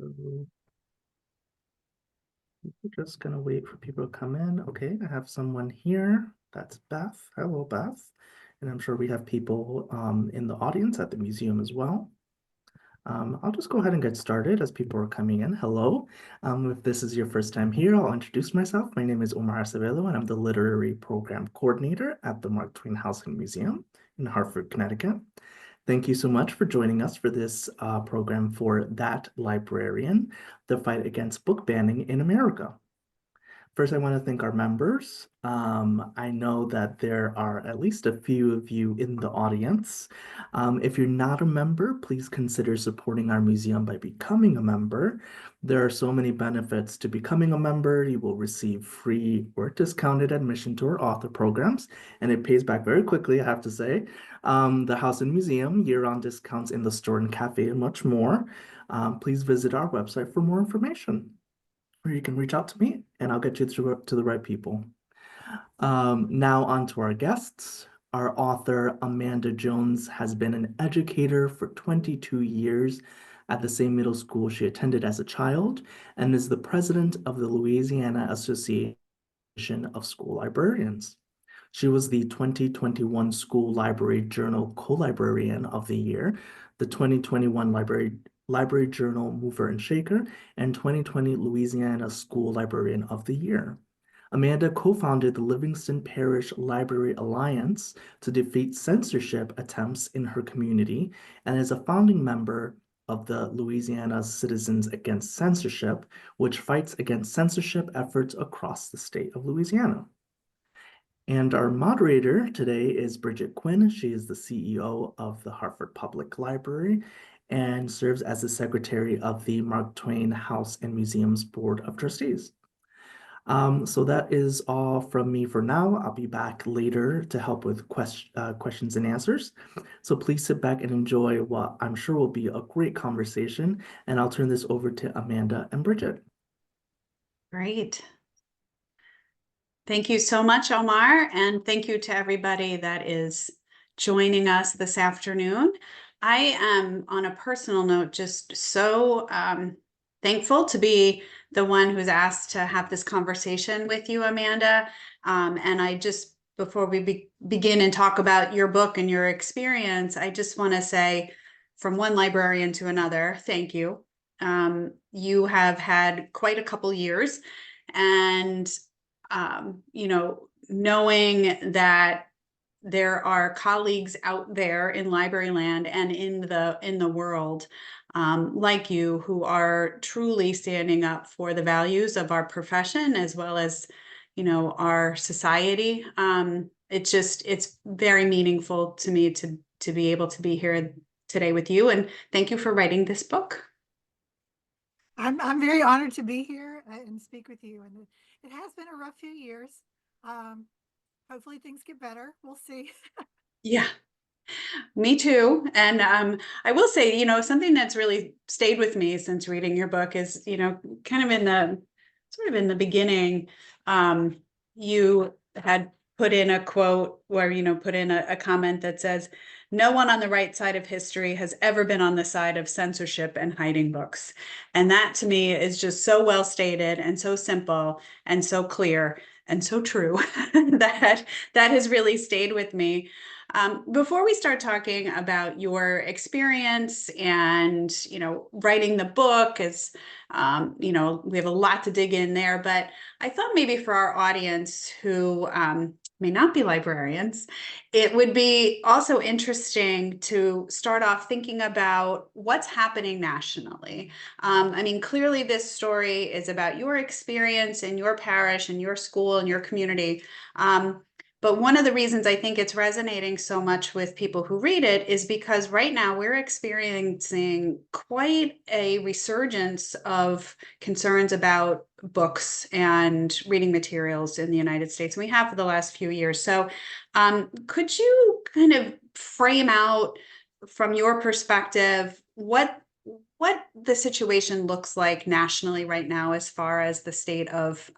So we're just gonna wait for people to come in. Okay, I have someone here. That's Beth. Hello, Beth. And I'm sure we have people in the audience at the museum as well. I'll just go ahead and get started as people are coming in. Hello. If this is your first time here, I'll introduce myself. My name is Omar Acevedo, and I'm the Literary Program Coordinator at the Mark Twain House and Museum in Hartford, Connecticut. Thank you so much for joining us for this program for That Librarian, the fight against book banning in America. First, I want to thank our members. I know that there are at least a few of you in the audience. If you're not a member, please consider supporting our museum by becoming a member. There are so many benefits to becoming a member. You will receive free or discounted admission to our author programs, and it pays back very quickly, I have to say. The house and museum, year-round discounts in the store and cafe, and much more. Please visit our website for more information, or you can reach out to me and I'll get you to the right people. Now on to our guests. Our author, Amanda Jones, has been an educator for 22 years at the same middle school she attended as a child and is the president of the Louisiana Association of School Librarians. She was the 2021 School Library Journal Co-Librarian of the Year, the 2021 Library Journal Mover and Shaker, and 2020 Louisiana School Librarian of the Year. Amanda co-founded the Livingston Parish Library Alliance to defeat censorship attempts in her community and is a founding member of the Louisiana Citizens Against Censorship, which fights against censorship efforts across the state of Louisiana. And our moderator today is Bridget Quinn. She is the CEO of the Hartford Public Library and serves as the secretary of the Mark Twain House and Museums Board of Trustees. So that is all from me for now. I'll be back later to help with questions and answers. So please sit back and enjoy what I'm sure will be a great conversation. And I'll turn this over to Amanda and Bridget. Great. Thank you so much, Omar, and thank you to everybody that is joining us this afternoon. I am, on a personal note, just so thankful to be the one who's asked to have this conversation with you, Amanda. And I just, before we begin and talk about your book and your experience, I just want to say, from one librarian to another, thank you. You have had quite a couple years, and knowing that there are colleagues out there in library land and in the world like you, who are truly standing up for the values of our profession as well as our society. It's very meaningful to me to be able to be here today with you, and thank you for writing this book. I'm very honored to be here and speak with you. And it has been a rough few years. Hopefully things get better. We'll see. Yeah, me too. And I will say, something that's really stayed with me since reading your book is, kind of in the beginning, you had put in a quote where, put in a comment that says, "No one on the right side of history has ever been on the side of censorship and hiding books." And that to me is just so well stated and so simple and so clear and so true that has really stayed with me. Before we start talking about your experience and, writing the book, is, we have a lot to dig in there, but I thought maybe for our audience who may not be librarians, it would be also interesting to start off thinking about what's happening nationally. Clearly this story is about your experience in your parish and your school and your community. But one of the reasons I think it's resonating so much with people who read it is because right now we're experiencing quite a resurgence of concerns about books and reading materials in the United States. And we have for the last few years. So could you kind of frame out from your perspective what the situation looks like nationally right now as far as the state of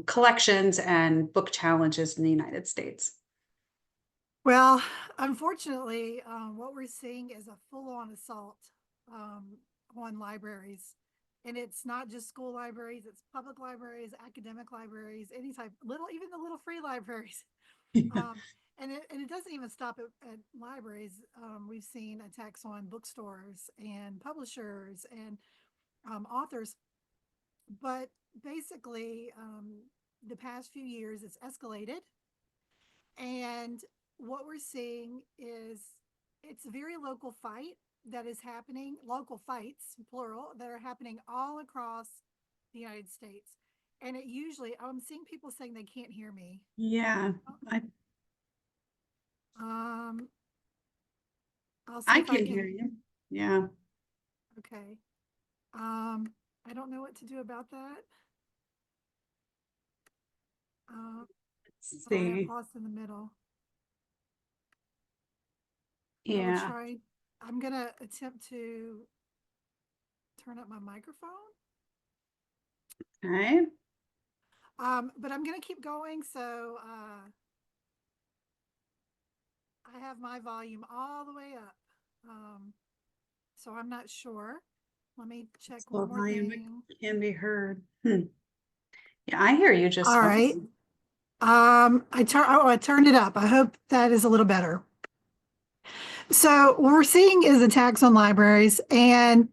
collections and book challenges in the United States? Well, unfortunately, what we're seeing is a full-on assault on libraries And it's not just school libraries, it's public libraries, academic libraries, any type, even the little free libraries. Um, and it doesn't even stop at libraries. We've seen attacks on bookstores and publishers and authors. But basically, the past few years, it's escalated. And what we're seeing is it's a very local fight that is happening, local fights, plural, that are happening all across the United States. And it usually, I'm seeing people saying they can't hear me. Yeah, Um, I'll see I if I can hear can. you. Yeah. Okay. I don't know what to do about that. Let's Oh, I got see. lost in the middle. I will Yeah. try. I'm gonna attempt to turn up my microphone. Okay. But I'm gonna keep going. So I have my volume all the way up. So I'm not sure. Let me check So one more volume thing. can be heard. Yeah, I hear you just All fine. right. I turned it up. I hope that is a little better. So what we're seeing is attacks on libraries, and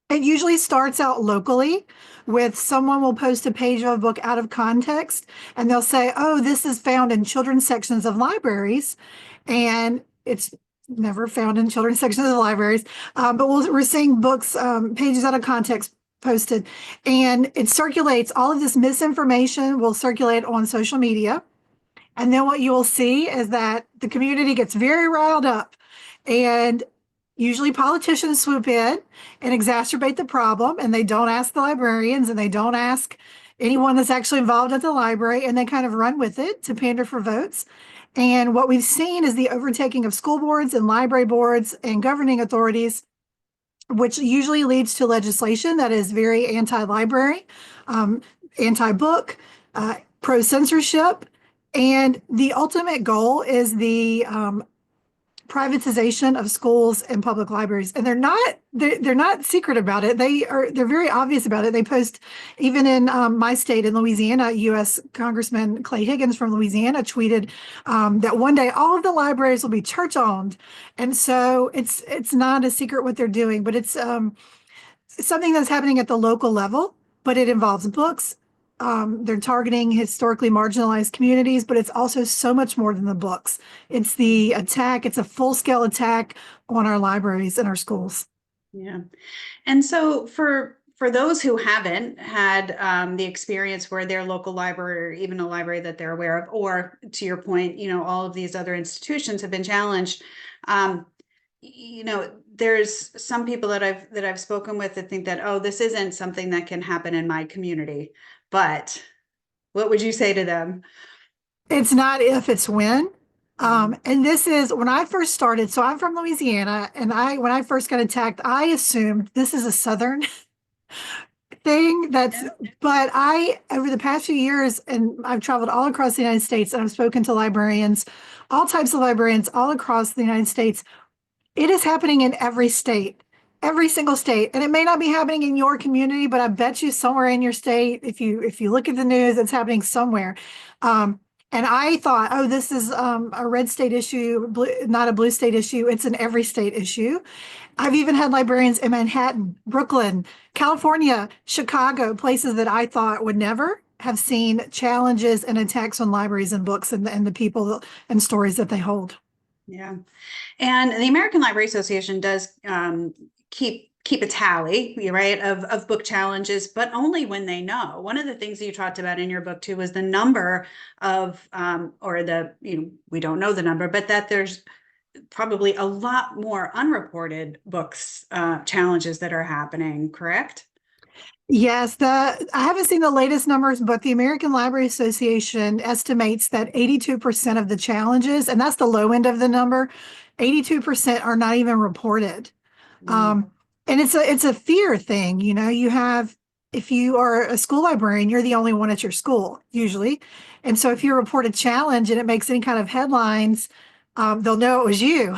it usually starts out locally with someone will post a page of a book out of context, and they'll say, "Oh, this is found in children's sections of libraries," and it's never found in children's sections of libraries. But we're seeing books, pages out of context posted, and it circulates. All of this misinformation will circulate on social media. And then what you will see is that the community gets very riled up, and usually politicians swoop in and exacerbate the problem, and they don't ask the librarians and they don't ask anyone that's actually involved at the library, and they kind of run with it to pander for votes. And what we've seen is the overtaking of school boards and library boards and governing authorities, which usually leads to legislation that is very anti-library, anti-book, pro-censorship. And the ultimate goal is the privatization of schools and public libraries. And they're not secret about it. They're very obvious about it. They post, even in my state in Louisiana, U.S. Congressman Clay Higgins from Louisiana tweeted that one day all of the libraries will be church owned. And so it's not a secret what they're doing, but it's something that's happening at the local level, but it involves books. They're targeting historically marginalized communities, but it's also so much more than the books. It's the attack, it's a full scale attack on our libraries and our schools. Yeah. And so for those who haven't had the experience where their local library or even a library that they're aware of, or to your point, all of these other institutions have been challenged. There's some people that I've spoken with that think that, oh, this isn't something that can happen in my community. But what would you say to them? It's not if, it's when. And this is when I first started. So I'm from Louisiana, and when I first got attacked, I assumed this is a Southern thing. But over the past few years, and I've traveled all across the United States, and I've spoken to librarians, all types of librarians all across the United States. It is happening in every state, every single state. And it may not be happening in your community, but I bet you somewhere in your state, if you look at the news, it's happening somewhere. And I thought, oh, this is a red state issue, not a blue state issue. It's an every state issue. I've even had librarians in Manhattan, Brooklyn, California, Chicago, places that I thought would never have seen challenges and attacks on libraries and books and the people and stories that they hold. Yeah. And the American Library Association does keep a tally, right, of book challenges, but only when they know. One of the things that you talked about in your book too was the number of, we don't know the number, but that there's probably a lot more unreported books challenges that are happening, correct? Yes, I haven't seen the latest numbers, but the American Library Association estimates that 82% of the challenges, and that's the low end of the number, 82% are not even reported. And it's a fear thing. If you are a school librarian, you're the only one at your school usually. And so if you report a challenge and it makes any kind of headlines, they'll know it was you.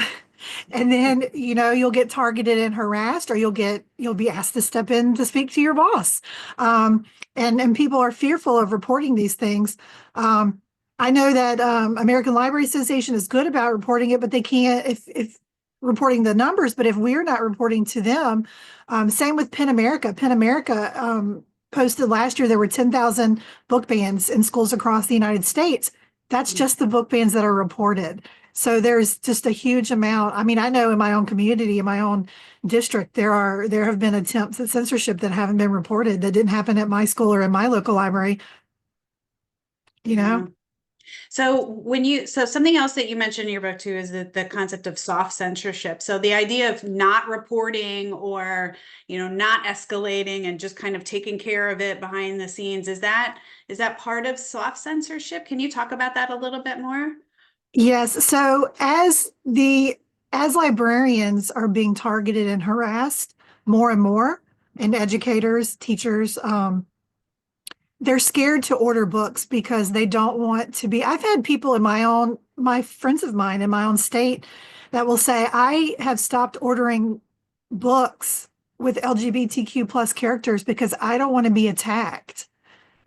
And then, you'll get targeted and harassed, or you'll be asked to step in to speak to your boss. And people are fearful of reporting these things. I know that American Library Association is good about reporting it, but they can't if reporting the numbers. But if we're not reporting to them, same with Penn America. Penn America posted last year there were 10,000 book bans in schools across the United States. That's just the book bans that are reported. So there's just a huge amount. I mean, I know in my own community, in my own district, there have been attempts at censorship that haven't been reported, that didn't happen at my school or in my local library. Yeah. So something else that you mentioned in your book too is the concept of soft censorship. So the idea of not reporting or, not escalating and just kind of taking care of it behind the scenes. Is that part of soft censorship? Can you talk about that a little bit more? Yes. So as librarians are being targeted and harassed more and more, and educators, teachers, they're scared to order books because they don't want to be. I've had people my friends of mine in my own state that will say, I have stopped ordering books with LGBTQ plus characters because I don't want to be attacked.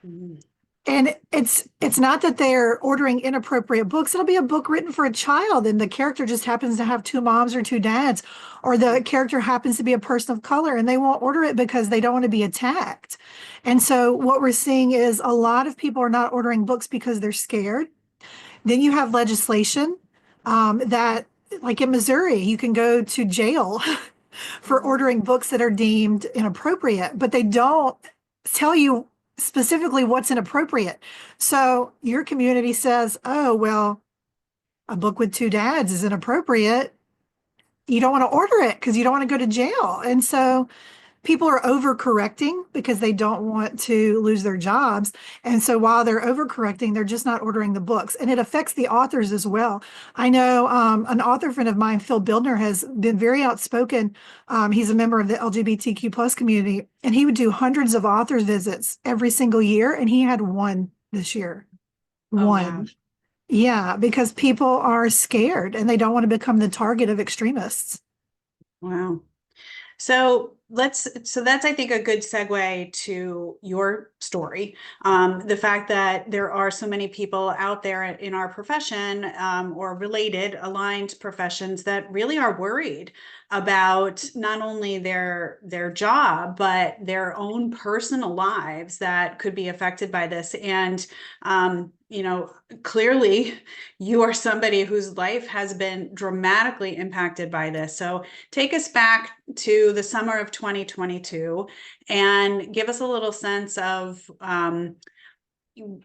Mhm. And it's not that they're ordering inappropriate books. It'll be a book written for a child, and the character just happens to have two moms or two dads, or the character happens to be a person of color, and they won't order it because they don't want to be attacked. And so what we're seeing is a lot of people are not ordering books because they're scared. Then you have legislation that, like in Missouri, you can go to jail for ordering books that are deemed inappropriate, but they don't tell you specifically what's inappropriate. So your community says, oh, well, a book with two dads is inappropriate. You don't want to order it because you don't want to go to jail. And so people are overcorrecting because they don't want to lose their jobs. And so while they're overcorrecting, they're just not ordering the books. And it affects the authors as well. I know an author friend of mine, Phil Bildner, has been very outspoken. He's a member of the LGBTQ plus community, and he would do hundreds of authors visits every single year. And he had one this year. Oh, wow. One. Yeah, because people are scared and they don't want to become the target of extremists. Wow. So that's, I think, a good segue to your story. The fact that there are so many people out there in our profession, or related, aligned professions, that really are worried about not only their job, but their own personal lives that could be affected by this. And, clearly you are somebody whose life has been dramatically impacted by this. So take us back to the summer of 2022 and give us a little sense of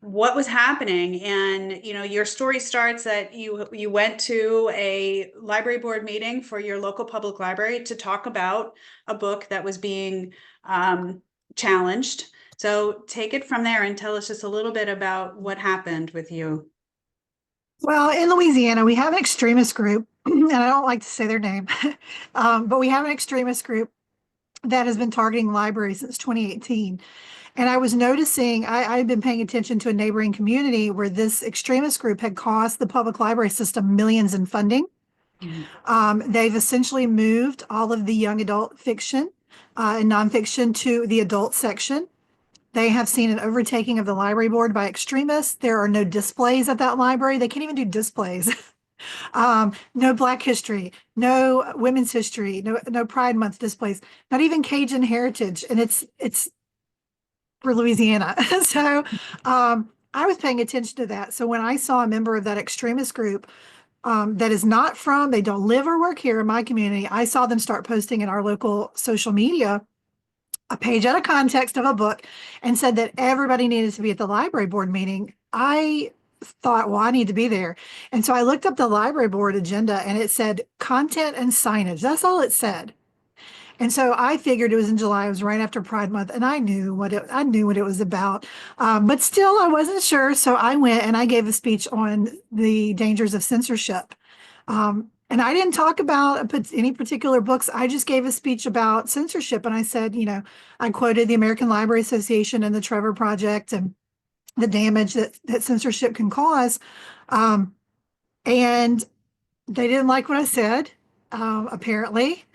what was happening. And your story starts that you went to a library board meeting for your local public library to talk about a book that was being challenged. So take it from there and tell us just a little bit about what happened with you. Well, in Louisiana, we have an extremist group, and I don't like to say their name, but we have an extremist group that has been targeting libraries since 2018. And I was noticing, I've been paying attention to a neighboring community where this extremist group had cost the public library system millions in funding. They've essentially moved all of the young adult fiction and nonfiction to the adult section. They have seen an overtaking of the library board by extremists. There are no displays at that library. They can't even do displays. No Black history, no women's history, no Pride Month displays, not even Cajun heritage. And it's for Louisiana. So I was paying attention to that. So when I saw a member of that extremist group that is not they don't live or work here in my community, I saw them start posting in our local social media a page out of context of a book and said that everybody needed to be at the library board meeting. I thought, well, I need to be there. And so I looked up the library board agenda and it said content and signage. That's all it said. And so I figured it was in July. It was right after Pride Month, and I knew what it was about. But still, I wasn't sure. So I went and I gave a speech on the dangers of censorship. And I didn't talk about any particular books. I just gave a speech about censorship. And I said, I quoted the American Library Association and the Trevor Project and the damage that censorship can cause. And they didn't like what I said. apparently.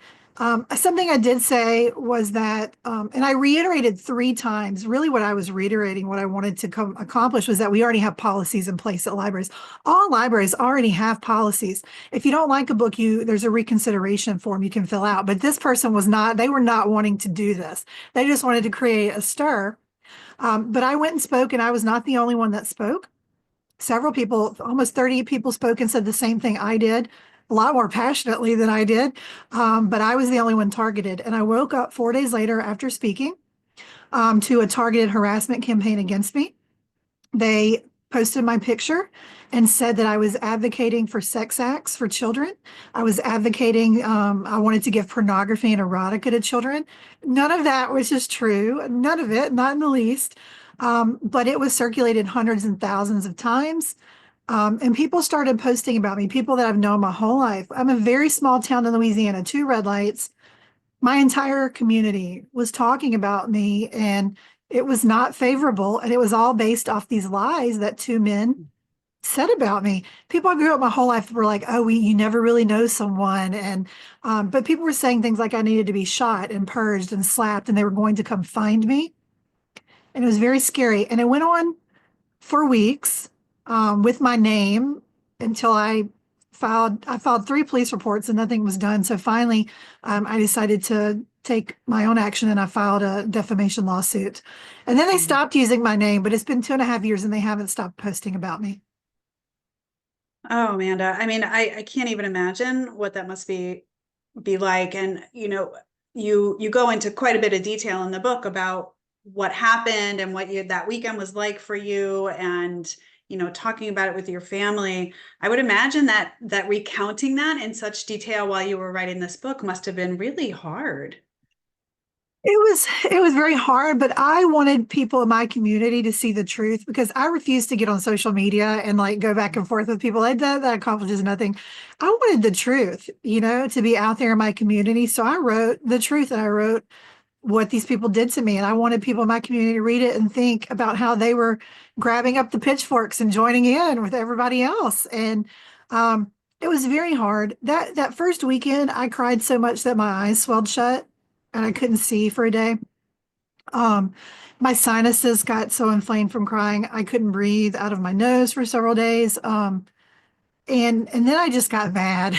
Something I did say was that, and I reiterated 3 times, really what I was reiterating, what I wanted to accomplish was that we already have policies in place at libraries. All libraries already have policies. If you don't like a book, there's a reconsideration form you can fill out. But this person was not, they were not wanting to do this. They just wanted to create a stir. But I went and spoke, and I was not the only one that spoke. Several people, almost 30 people spoke and said the same thing I did, a lot more passionately than I did. But I was the only one targeted. And I woke up 4 days later after speaking to a targeted harassment campaign against me. They posted my picture and said that I was advocating for sex acts for children. I was advocating, I wanted to give pornography and erotica to children. None of that was just true. None of it, not in the least. But it was circulated hundreds and thousands of times. And people started posting about me, people that I've known my whole life. I'm a very small town in Louisiana, 2 red lights. My entire community was talking about me, and it was not favorable. And it was all based off these lies that 2 men said about me. People I grew up my whole life were like, oh, you never really know someone. And, but people were saying things like I needed to be shot and purged and slapped, and they were going to come find me. And it was very scary. And it went on for weeks with my name until I filed 3 police reports and nothing was done. So finally, I decided to take my own action, and I filed a defamation lawsuit. And then they stopped using my name, but it's been 2.5 years and they haven't stopped posting about me. Oh, Amanda, I mean, I can't even imagine what that must be like. And, you go into quite a bit of detail in the book about what happened and what that weekend was like for you, and, talking about it with your family. I would imagine that recounting that in such detail while you were writing this book must have been really hard. It was very hard, but I wanted people in my community to see the truth, because I refused to get on social media and like go back and forth with people. That accomplishes nothing. I wanted the truth, to be out there in my community. So I wrote the truth, and I wrote what these people did to me. And I wanted people in my community to read it and think about how they were grabbing up the pitchforks and joining in with everybody else. And it was very hard. That first weekend, I cried so much that my eyes swelled shut and I couldn't see for a day. Um, my sinuses got so inflamed from crying, I couldn't breathe out of my nose for several days. And then I just got mad.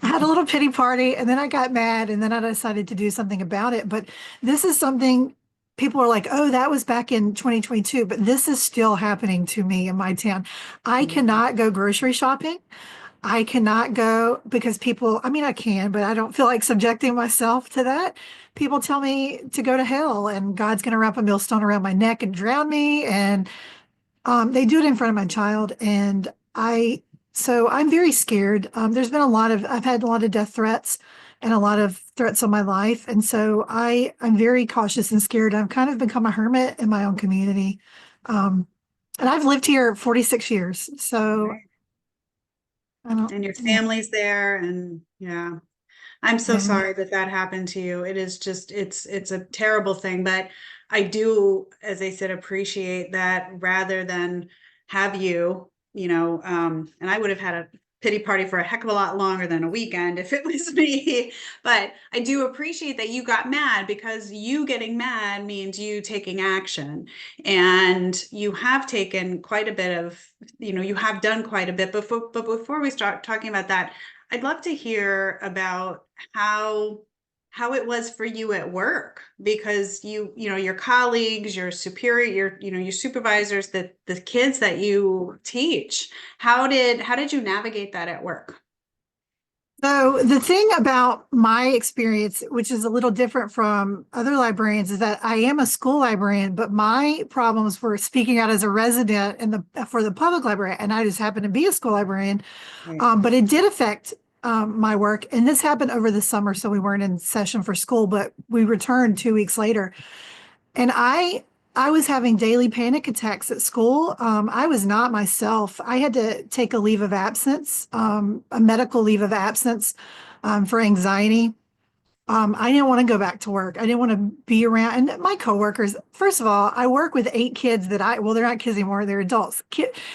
I had a little pity party, and then I got mad, and then I decided to do something about it. But this is something people are like, oh, that was back in 2022, but this is still happening to me in my town. I cannot go grocery shopping. I cannot go because people, I mean, I can, but I don't feel like subjecting myself to that. People tell me to go to hell, and God's going to wrap a millstone around my neck and drown me. And they do it in front of my child. And so I'm very scared. There's been I've had a lot of death threats and a lot of threats on my life. And so I'm very cautious and scared. I've kind of become a hermit in my own community. And I've lived here 46 years. So I don't, And your family's there, and yeah. I'm so sorry that happened to you. It is just, it's a terrible thing, but I do, as I said, appreciate that rather than have you, and I would have had a pity party for a heck of a lot longer than a weekend if it was me. But I do appreciate that you got mad, because you getting mad means you taking action, and you have taken quite a bit of, you have done quite a bit. But before we start talking about that, I'd love to hear about how it was for you at work, because your colleagues, your superior, your supervisors, the kids that you teach, how did you navigate that at work? So the thing about my experience, which is a little different from other librarians, is that I am a school librarian, but my problems were speaking out as a resident for the public library, and I just happened to be a school librarian. Right. But it did affect my work, and this happened over the summer, so we weren't in session for school, but we returned 2 weeks later, and I was having daily panic attacks at school. I was not myself. I had to take a leave of absence, a medical leave of absence for anxiety. I didn't want to go back to work. I didn't want to be around. And my coworkers, first of all, I work with 8 kids well, they're not kids anymore. They're adults.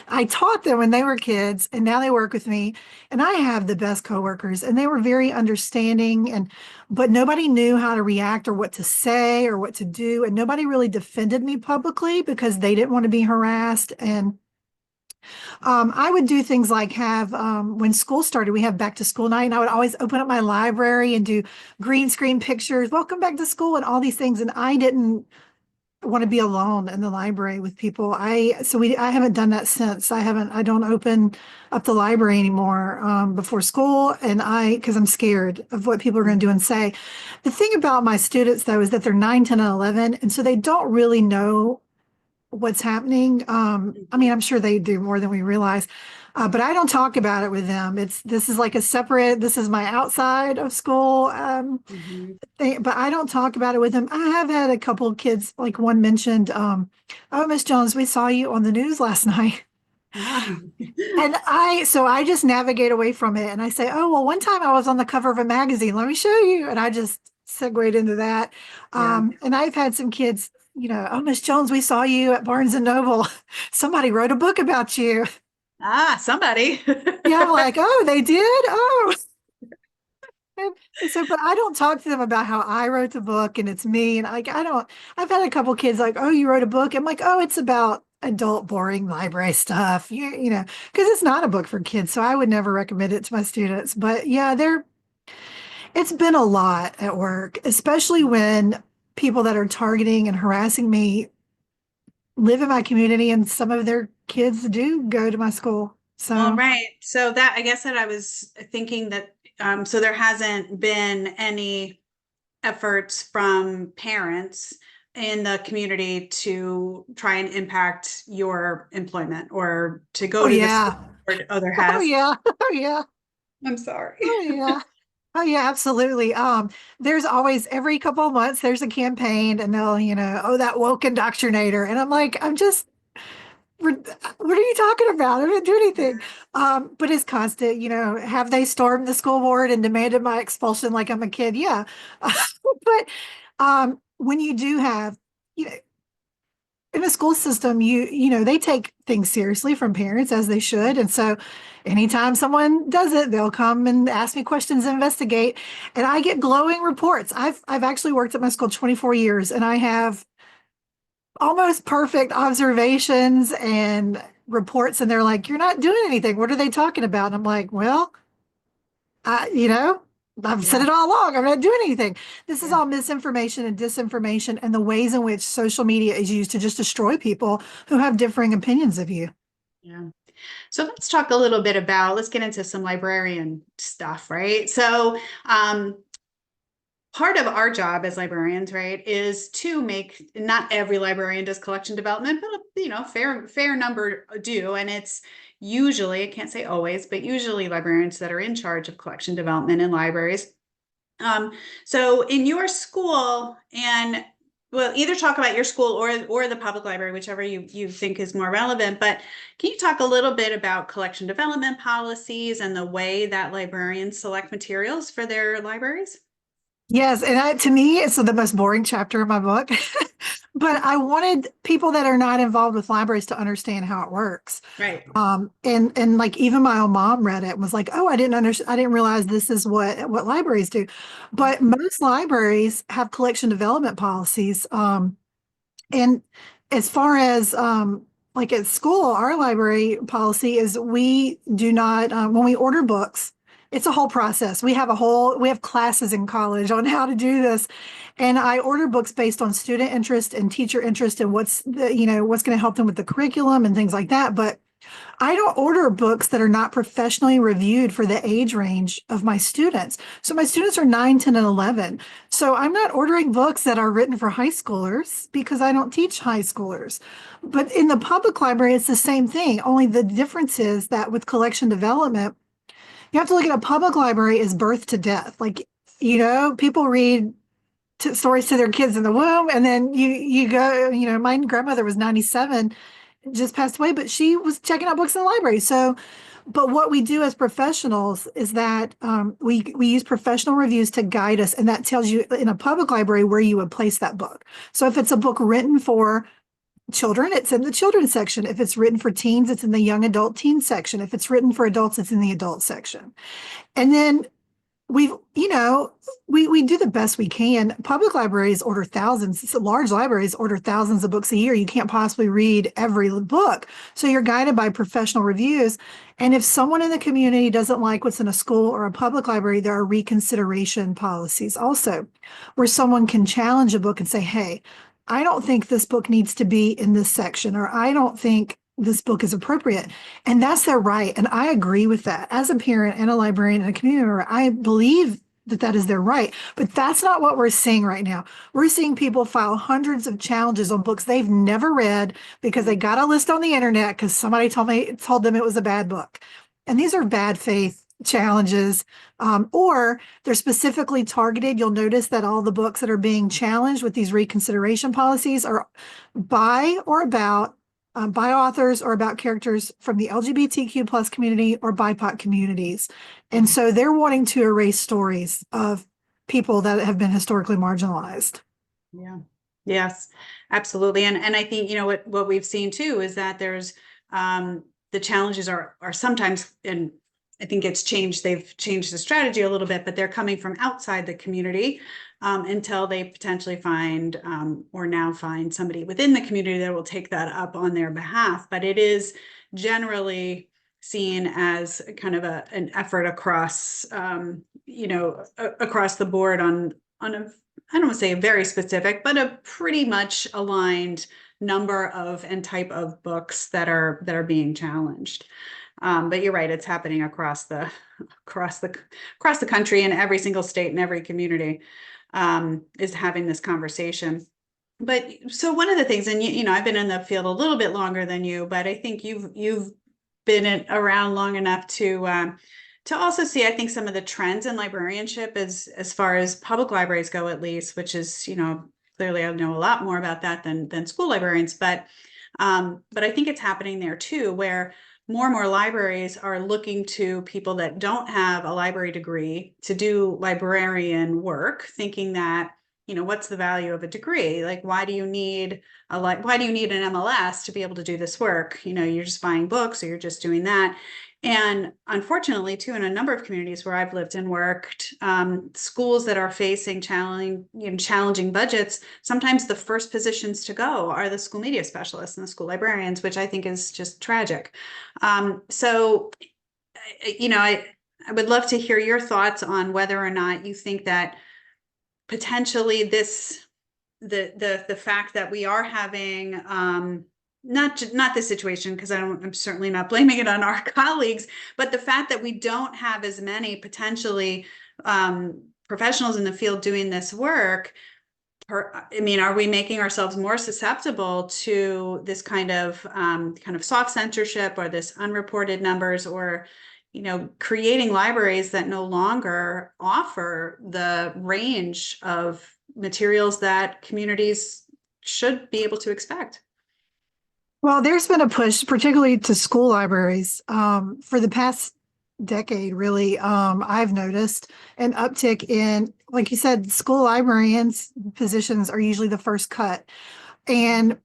I taught them when they were kids and now they work with me. And I have the best coworkers and they were very understanding but nobody knew how to react or what to say or what to do. And nobody really defended me publicly because they didn't want to be harassed. And I would do things like when school started, we have back to school night, and I would always open up my library and do green screen pictures, welcome back to school, and all these things. And I didn't want to be alone in the library with people. I haven't done that since. I don't open up the library anymore before school, and because I'm scared of what people are going to do and say. The thing about my students, though, is that they're 9, 10, and 11, and so they don't really know what's happening. I mean, I'm sure they do more than we realize, but I don't talk about it with them. This is like this is my outside of school but I don't talk about it with them. I have had a couple of kids, like one mentioned, oh, Miss Jones, we saw you on the news last night. And so I just navigate away from it and I say, oh, well, one time I was on the cover of a magazine. Let me show you. And I just segued into that. And I've had some kids, oh, Miss Jones, we saw you at Barnes and Noble. Somebody wrote a book about you. Somebody. Yeah, I'm like, oh, they did? Oh. And so, but I don't talk to them about how I wrote the book and it's me. And I've had a couple kids like, oh, you wrote a book. I'm like, oh, it's about adult boring library stuff, because it's not a book for kids. So I would never recommend it to my students. But yeah, it's been a lot at work, especially when people that are targeting and harassing me live in my community and some of their kids do go to my school. So, well, right. So I guess that I was thinking that, so there hasn't been any efforts from parents in the community to try and impact your employment or to go to yeah. the or there has. Oh yeah. Oh yeah. I'm sorry. Oh yeah. Oh yeah, absolutely. There's always every couple of months there's a campaign and they'll, oh, that woke indoctrinator. And I'm like, what are you talking about? I didn't do anything. But it's constant, have they stormed the school board and demanded my expulsion like I'm a kid? Yeah. But when you do have, in a school system, they take things seriously from parents as they should. And so anytime someone does it, they'll come and ask me questions and investigate. And I get glowing reports. I've actually worked at my school 24 years and I have almost perfect observations and reports. And they're like, you're not doing anything. What are they talking about? And I'm like, well, I've said it all along. I'm not doing anything. This is all misinformation and disinformation and the ways in which social media is used to just destroy people who have differing opinions of you. Yeah. So let's talk a little bit let's get into some librarian stuff, right? So part of our job as librarians, right, is to not every librarian does collection development, but fair number do. And it's usually, I can't say always, but usually librarians that are in charge of collection development in libraries. So in your school, and well, either talk about your school or the public library, whichever you think is more relevant, but can you talk a little bit about collection development policies and the way that librarians select materials for their libraries? Yes, and to me, it's the most boring chapter of my book. But I wanted people that are not involved with libraries to understand how it works. Right. And like even my own mom read it and was like, "Oh, I didn't realize this is what libraries do." But most libraries have collection development policies. And as far as like at school, our library policy is we do not when we order books. It's a whole process. We have classes in college on how to do this. And I order books based on student interest and teacher interest and what's going to help them with the curriculum and things like that. But I don't order books that are not professionally reviewed for the age range of my students. So my students are 9, 10, and 11. So I'm not ordering books that are written for high schoolers because I don't teach high schoolers. But in the public library, it's the same thing. Only the difference is that with collection development, you have to look at a public library as birth to death. Like, people read stories to their kids in the womb, and then you go, my grandmother was 97, just passed away, but she was checking out books in the library. So But what we do as professionals is that we use professional reviews to guide us, and that tells you in a public library where you would place that book. So if it's a book written for children, it's in the children's section. If it's written for teens, it's in the young adult teen section. If it's written for adults, it's in the adult section. And then we do the best we can. Public libraries order thousands, large libraries order thousands of books a year. You can't possibly read every book. So you're guided by professional reviews. And if someone in the community doesn't like what's in a school or a public library, there are reconsideration policies also, where someone can challenge a book and say, hey, I don't think this book needs to be in this section, or I don't think this book is appropriate. And that's their right. And I agree with that. As a parent and a librarian and a community member, I believe that that is their right. But that's not what we're seeing right now. We're seeing people file hundreds of challenges on books they've never read because they got a list on the internet because somebody told them it was a bad book. And these are bad faith challenges, or they're specifically targeted. You'll notice that all the books that are being challenged with these reconsideration policies are by or about by authors or about characters from the LGBTQ plus community or BIPOC communities. And so they're wanting to erase stories of people that have been historically marginalized. Yeah. Yes, absolutely. And I think, what we've seen too is that there's the challenges are sometimes, and I think it's changed. They've changed the strategy a little bit, but they're coming from outside the community until they potentially find or now find somebody within the community that will take that up on their behalf. But it is generally seen as kind of an effort across, across the board on a, I don't want to say a very specific, but a pretty much aligned number of and type of books that are being challenged. But you're right; it's happening across the country, and every single state and every community is having this conversation. But so one of the things, and I've been in the field a little bit longer than you, but I think you've been around long enough to also see, I think, some of the trends in librarianship as far as public libraries go, at least, which is, clearly I know a lot more about that than school librarians, but I think it's happening there too, where more and more libraries are looking to people that don't have a library degree to do librarian work, thinking that, what's the value of a degree? Like, why do you need an MLS to be able to do this work? You're just buying books, or you're just doing that. And unfortunately, too, in a number of communities where I've lived and worked, schools that are facing challenging budgets, sometimes the first positions to go are the school media specialists and the school librarians, which I think is just tragic. So, I would love to hear your thoughts on whether or not you think that potentially the fact that we are having not this situation, because I'm certainly not blaming it on our colleagues, but the fact that we don't have as many potentially professionals in the field doing this work. Are we making ourselves more susceptible to this kind of soft censorship, or this unreported numbers, or creating libraries that no longer offer the range of materials that communities should be able to expect? Well, there's been a push, particularly to school libraries, for the past decade, really. I've noticed an uptick in, like you said, school librarians positions are usually the first cut, and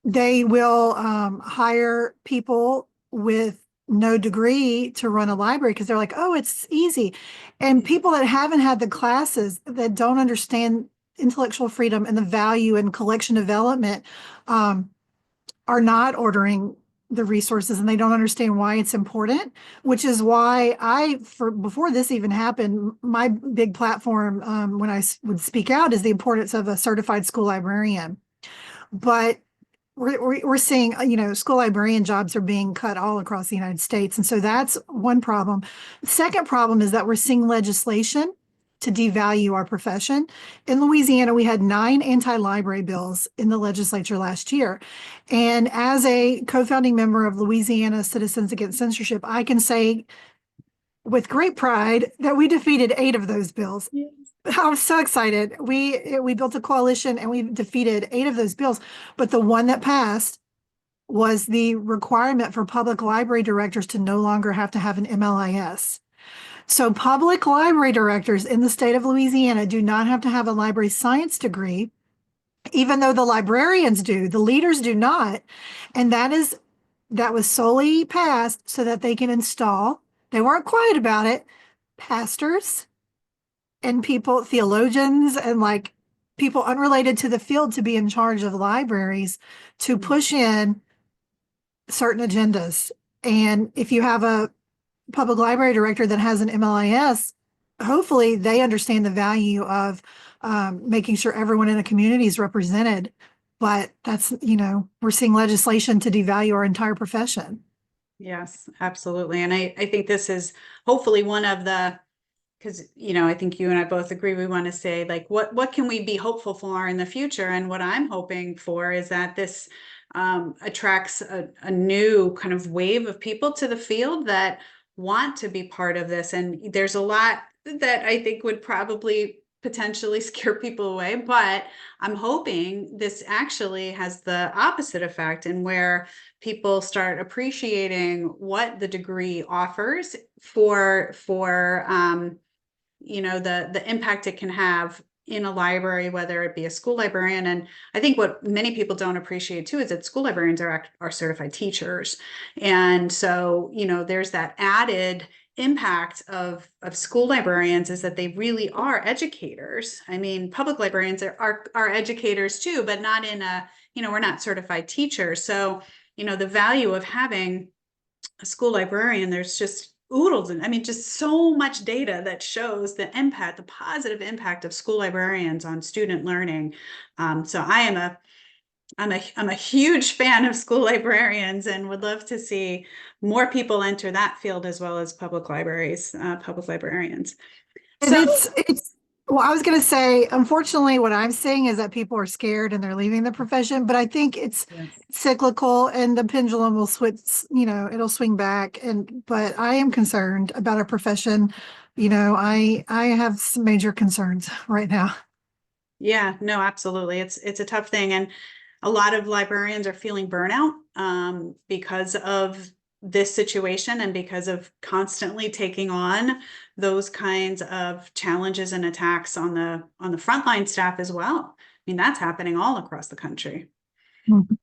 they will hire people with no degree to run a library because they're like, oh, it's easy. And people that haven't had the classes, that don't understand intellectual freedom and the value in collection development, are not ordering the resources, and they don't understand why it's important, which is why before this even happened, my big platform when I would speak out is the importance of a certified school librarian. But we're seeing, school librarian jobs are being cut all across the United States. And so that's one problem. The second problem is that we're seeing legislation to devalue our profession. In Louisiana, we had 9 anti-library bills in the legislature last year. And as a co-founding member of Louisiana Citizens Against Censorship, I can say with great pride that we defeated 8 of those bills. Yes. I was so excited. We built a coalition and we defeated 8 of those bills. But the one that passed was the requirement for public library directors to no longer have to have an MLIS. So public library directors in the state of Louisiana do not have to have a library science degree, even though the librarians do. The leaders do not. And that was solely passed so that they can install, they weren't quiet about it, pastors and people, theologians, and like people unrelated to the field to be in charge of libraries to push in certain agendas. And if you have a public library director that has an MLIS, hopefully they understand the value of making sure everyone in a community is represented. But that's, we're seeing legislation to devalue our entire profession. Yes, absolutely. And I think this is hopefully one of the, because, I think you and I both agree, we want to say, like, what can we be hopeful for in the future? And what I'm hoping for is that this attracts a new kind of wave of people to the field that want to be part of this. And there's a lot that I think would probably potentially scare people away, but I'm hoping this actually has the opposite effect, and where people start appreciating what the degree offers for the impact it can have in a library, whether it be a school librarian. And I think what many people don't appreciate too is that school librarians are certified teachers. And so, there's that added impact of school librarians, is that they really are educators. I mean, public librarians are educators too, but not in a, we're not certified teachers. So, the value of having a school librarian, there's just oodles, and I mean, just so much data that shows the impact, the positive impact of school librarians on student learning. So I'm a huge fan of school librarians, and would love to see more people enter that field, as well as public libraries, public librarians. And it's well, I was going to say, unfortunately, what I'm seeing is that people are scared and they're leaving the profession, but I think it's cyclical and the pendulum will switch, it'll swing back. But I am concerned about our profession. I have some major concerns right now. Yeah, no, absolutely. It's a tough thing. And a lot of librarians are feeling burnout because of this situation, and because of constantly taking on those kinds of challenges and attacks on the frontline staff as well. I mean, that's happening all across the country. Mm-hmm.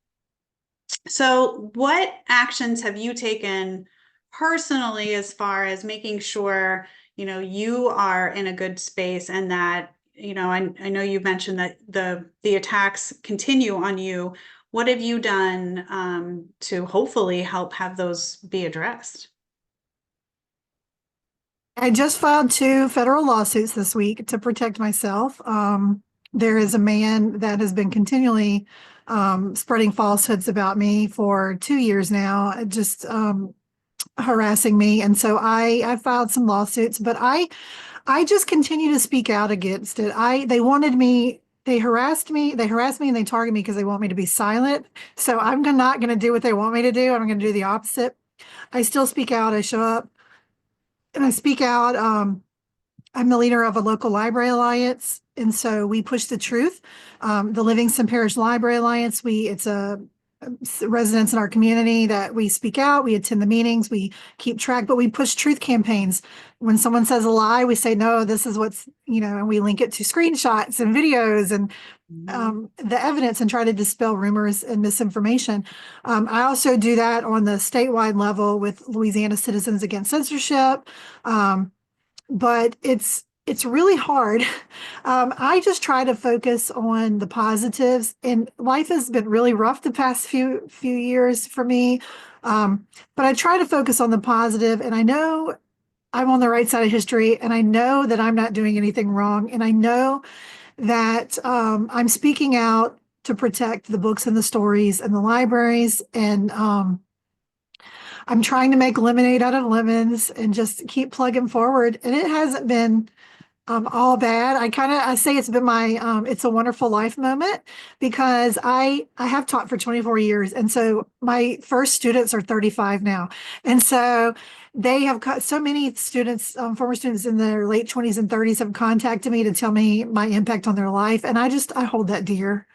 So what actions have you taken personally, as far as making sure, you are in a good space, and that, I know you mentioned that the attacks continue on you. What have you done to hopefully help have those be addressed? I just filed 2 federal lawsuits this week to protect myself. There is a man that has been continually spreading falsehoods about me for 2 years now, just harassing me. And so I filed some lawsuits, but I just continue to speak out against it. They harassed me and they target me because they want me to be silent. So I'm not going to do what they want me to do. I'm going to do the opposite. I still speak out. I show up and I speak out. I'm the leader of a local library alliance. And so we push the truth. The Livingston Parish Library Alliance, it's a residents in our community that we speak out, we attend the meetings, we keep track, but we push truth campaigns. When someone says a lie, we say, no, this is what's, and we link it to screenshots and videos and the evidence, and try to dispel rumors and misinformation. I also do that on the statewide level with Louisiana Citizens Against Censorship. But it's really hard. I just try to focus on the positives, and life has been really rough the past few years for me. But I try to focus on the positive, and I know I'm on the right side of history, and I know that I'm not doing anything wrong, and I know that I'm speaking out to protect the books and the stories and the libraries, and I'm trying to make lemonade out of lemons and just keep plugging forward. And it hasn't been all bad. I say it's been my it's a wonderful life moment, because I have taught for 24 years. And so my first students are 35 now. And so they have so many students, former students in their late 20s and 30s have contacted me to tell me my impact on their life. And I hold that dear.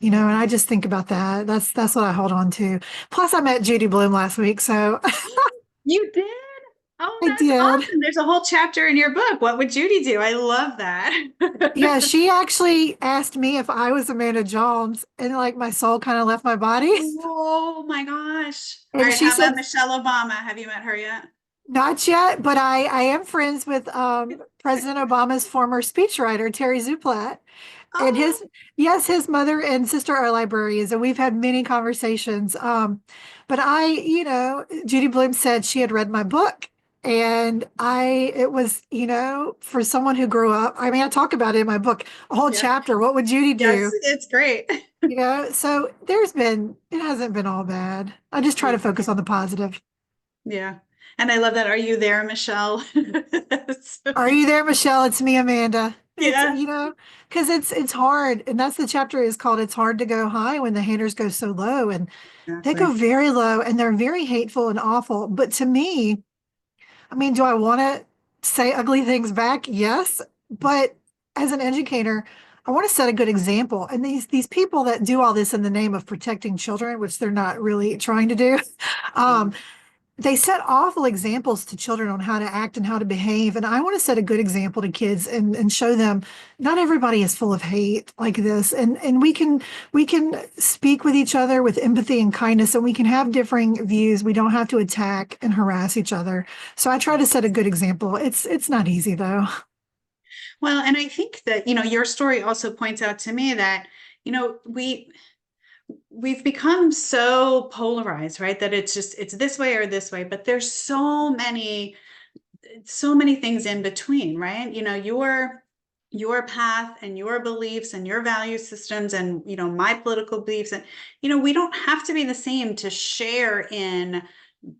and I just think about that. That's what I hold on to. Plus, I met Judy Bloom last week, so You did? Oh, I that's did. awesome. There's a whole chapter in your book. What would Judy do? I love Yeah, that. she actually asked me if I was Amanda Jones, and like my soul kind of left my body. Oh my gosh. All And right, she how said, about Michelle Obama? Have you met her yet? not yet, but I am friends with President Obama's former speechwriter, Terry Zuplat. And Oh, yes, his mother and sister are librarians, and we've had many conversations. But Judy Bloom said she had read my book, and it was, for someone who grew up, I mean, I talk about it in my book, a whole yeah. chapter. What would Judy Yes, do? it's great. So it hasn't been all bad. I just try to focus on the positive. Yeah. And I love that. Are you there, Michelle? Are you there, Michelle? It's me, Amanda. It's, Yeah, because it's hard. And that's the chapter is called It's Hard to Go High when the haters go so low. And they go exactly. very low and they're very hateful and awful. But to me, I mean, do I want to say ugly things back? Yes. But as an educator, I want to set a good example. And these people that do all this in the name of protecting children, which they're not really trying to do, um, they set awful examples to children on how to act and how to behave. And I want to set a good example to kids and show them not everybody is full of hate like this. And we can speak with each other with empathy and kindness, and we can have differing views. We don't have to attack and harass each other. So I try to set a good example. It's not easy though. Well, and I think that, your story also points out to me that, we've become so polarized, right? That it's this way or this way, but there's so many things in between, right? Your path and your beliefs and your value systems and my political beliefs, and we don't have to be the same to share in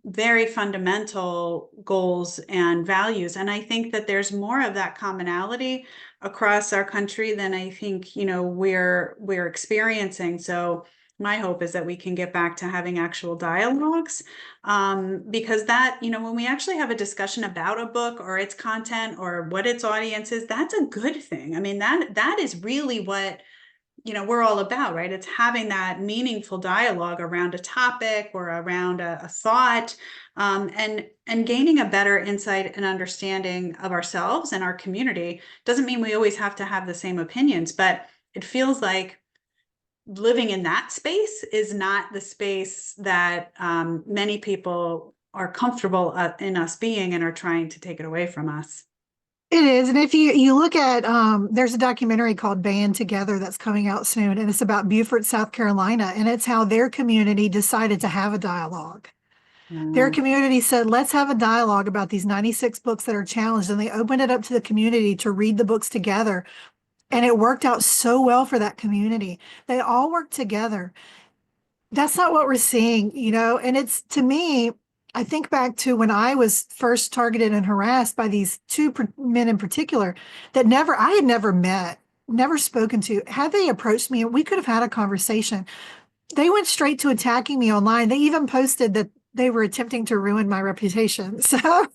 very fundamental goals and values. And I think that there's more of that commonality across our country than I think, we're experiencing. So my hope is that we can get back to having actual dialogues, because that, when we actually have a discussion about a book or its content or what its audience is, that's a good thing. I mean, that is really what we're all about, right? It's having that meaningful dialogue around a topic or around a thought, and gaining a better insight and understanding of ourselves and our community. Doesn't mean we always have to have the same opinions, but it feels like living in that space is not the space that many people are comfortable in us being and are trying to take it away from us. It is. And if you look at, there's a documentary called Band Together that's coming out soon, and it's about Beaufort, South Carolina, and it's how their community decided to have a dialogue. Their Mm, community said, let's have a dialogue about these 96 books that are challenged. And they opened it up to the community to read the books together. And it worked out so well for that community. They all worked together. That's not what we're seeing, and it's to me, I think back to when I was first targeted and harassed by these men in particular that I had never met, never spoken to. Had they approached me, we could have had a conversation. They went straight to attacking me online. They even posted that they were attempting to ruin my reputation. So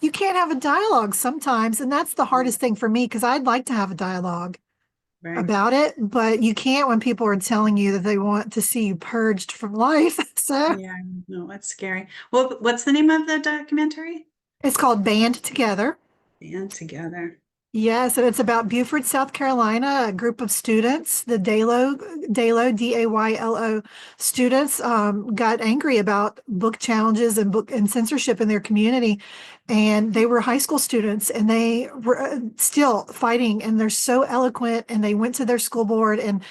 you can't have a dialogue sometimes. And that's the hardest thing for me because I'd like to have a dialogue right. about it, but you can't when people are telling you that they want to see you purged from life. So Yeah, no, that's scary. Well, what's the name of the documentary? it's called Band Together. Band Together. Yes, and it's about Beaufort, South Carolina, a group of students, the Daylo, Daylo students, got angry about book challenges and book and censorship in their community. And they were high school students and they were still fighting and they're so eloquent and they went to their school board and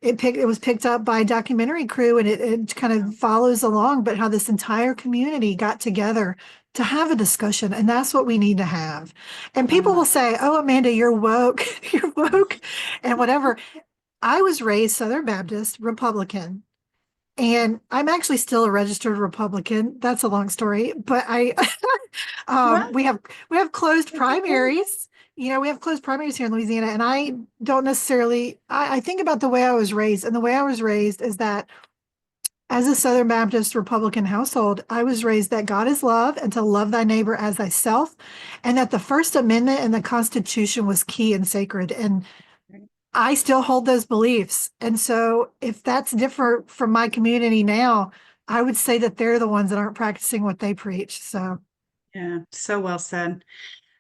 it was picked up by a documentary crew and it kind of follows along, but how this entire community got together to have a discussion. And that's what we need to have. And people will Wow. say, oh, Amanda, you're woke, you're woke, and whatever. I was raised Southern Baptist Republican, and I'm actually still a registered Republican. That's a long story, but Well, we have closed that's okay. primaries. We have closed primaries here in Louisiana, and I don't necessarily. I think about the way I was raised, and the way I was raised is that as a Southern Baptist Republican household, I was raised that God is love and to love thy neighbor as thyself, and that the First Amendment and the Constitution was key and sacred. And I still hold those beliefs. And so if that's different from my community now, I would say that they're the ones that aren't practicing what they preach. So Yeah, so well said.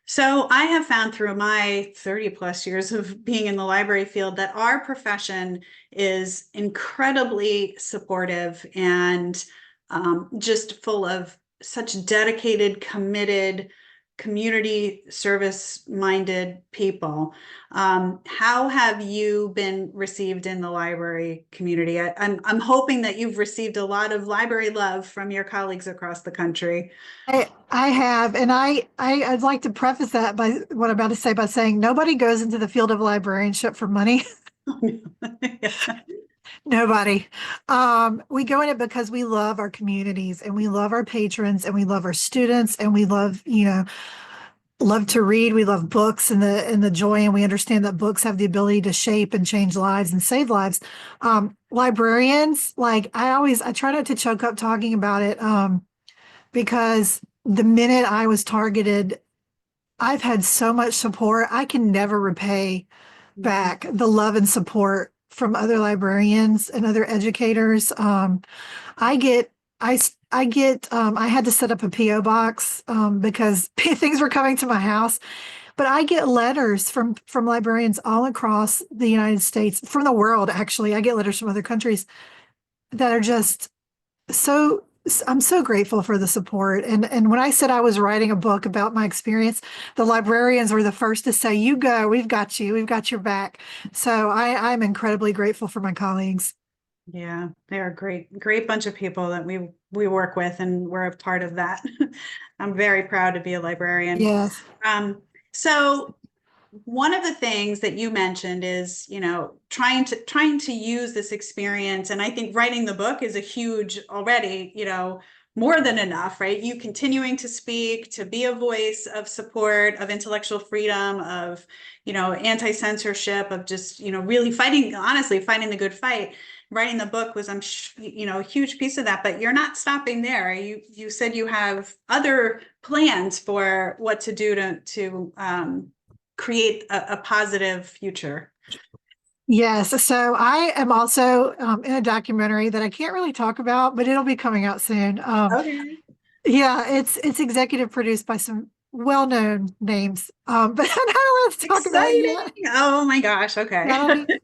So I have found through my 30 plus years of being in the library field that our profession is incredibly supportive and just full of such dedicated, committed, community service minded people. How have you been received in the library community? I'm hoping that you've received a lot of library love from your colleagues across the country. I have, and I'd like to preface that by what I'm about to say by saying nobody goes into the field of librarianship for money. Nobody. We go in it because we love our communities and we love our patrons and we love our students and we love, love to read. We love books and the joy, and we understand that books have the ability to shape and change lives and save lives. Librarians, like I try not to choke up talking about it, because the minute I was targeted, I've had so much support. I can never repay back the love and support from other librarians and other educators. I get, I get, I had to set up a PO box because things were coming to my house. But I get letters from librarians all across the United States, from the world. Actually, I get letters from other countries that are just so. I'm so grateful for the support. And when I said I was writing a book about my experience, the librarians were the first to say, "You go, we've got you, we've got your back." So I'm incredibly grateful for my colleagues. Yeah, they're a great bunch of people that we work with, and we're a part of that. I'm very proud to be a librarian. Yes. So one of the things that you mentioned is, trying to use this experience, and I think writing the book is a huge already, more than enough, right? You continuing to speak, to be a voice of support, of intellectual freedom, of, anti-censorship, of just, really fighting, honestly, fighting the good fight. Writing the book was, a huge piece of that, but you're not stopping there. You said you have other plans for what to do to create a positive future. Yes. So I am also in a documentary that I can't really talk about, but it'll be coming out soon. Okay. Yeah, it's executive produced by some well-known names, but I'm not allowed to talk about it Exciting. yet. Oh my gosh. Okay.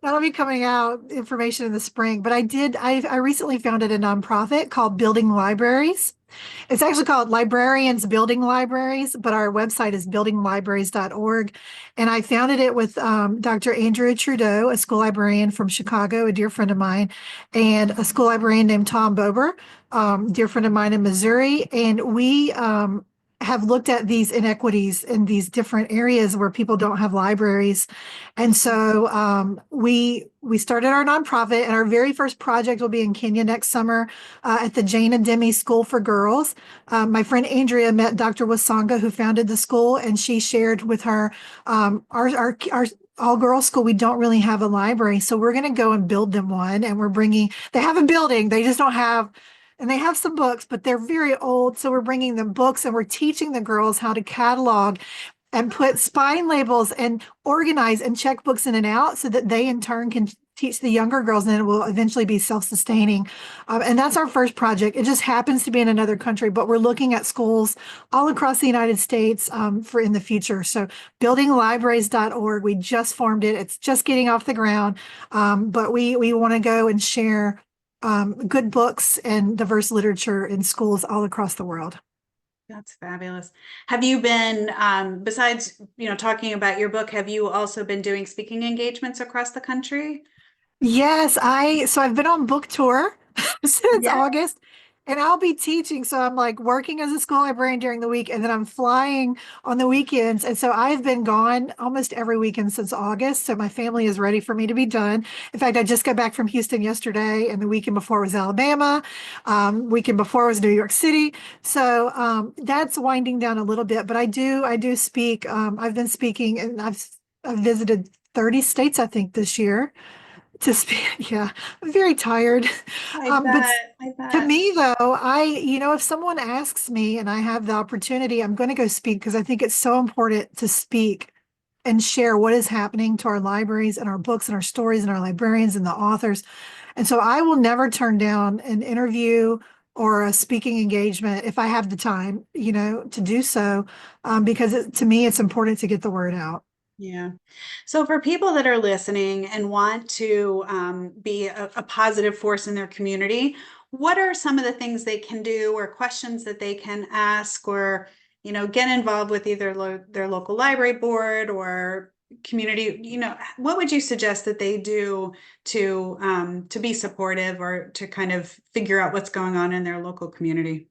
That'll be coming out information in the spring. But I recently founded a nonprofit called Building Libraries. It's actually called Librarians Building Libraries, but our website is buildinglibraries.org. And I founded it with Dr. Andrea Trudeau, a school librarian from Chicago, a dear friend of mine, and a school librarian named Tom Bober, dear friend of mine in Missouri. And we have looked at these inequities in these different areas where people don't have libraries. And so we started our nonprofit, and our very first project will be in Kenya next summer at the Jane and Demi School for Girls. My friend Andrea met Dr. Wasonga, who founded the school, and she shared with her our all-girls school. We don't really have a library, so we're going to go and build them one. And they have a building, they just don't have. And they have some books, but they're very old. So we're bringing them books, and we're teaching the girls how to catalog and put spine labels and organize and check books in and out so that they in turn can teach the younger girls, and it will eventually be self-sustaining. And that's our first project. It just happens to be in another country, but we're looking at schools all across the United States for in the future. So buildinglibraries.org, we just formed it. It's just getting off the ground, but we want to go and share good books and diverse literature in schools all across the world. That's fabulous. Have you been, besides, talking about your book, have you also been doing speaking engagements across the country? Yes, so I've been on book tour since Yeah. August, and I'll be teaching. So I'm like working as a school librarian during the week, and then I'm flying on the weekends. And so I've been gone almost every weekend since August. So my family is ready for me to be done. In fact, I just got back from Houston yesterday, and the weekend before was Alabama. Weekend before was New York City. So that's winding down a little bit, but I do speak. I've been speaking, and I've visited 30 states, I think, this year to speak. Yeah, I'm very tired. I But bet. I to bet. me, though, if someone asks me and I have the opportunity, I'm going to go speak because I think it's so important to speak and share what is happening to our libraries and our books and our stories and our librarians and the authors. And so I will never turn down an interview or a speaking engagement if I have the time, to do so, because to me, it's important to get the word out. Yeah. So for people that are listening and want to be a positive force in their community, what are some of the things they can do or questions that they can ask or, get involved with either their local library board or community? What would you suggest that they do to be supportive or to kind of figure out what's going on in their local community?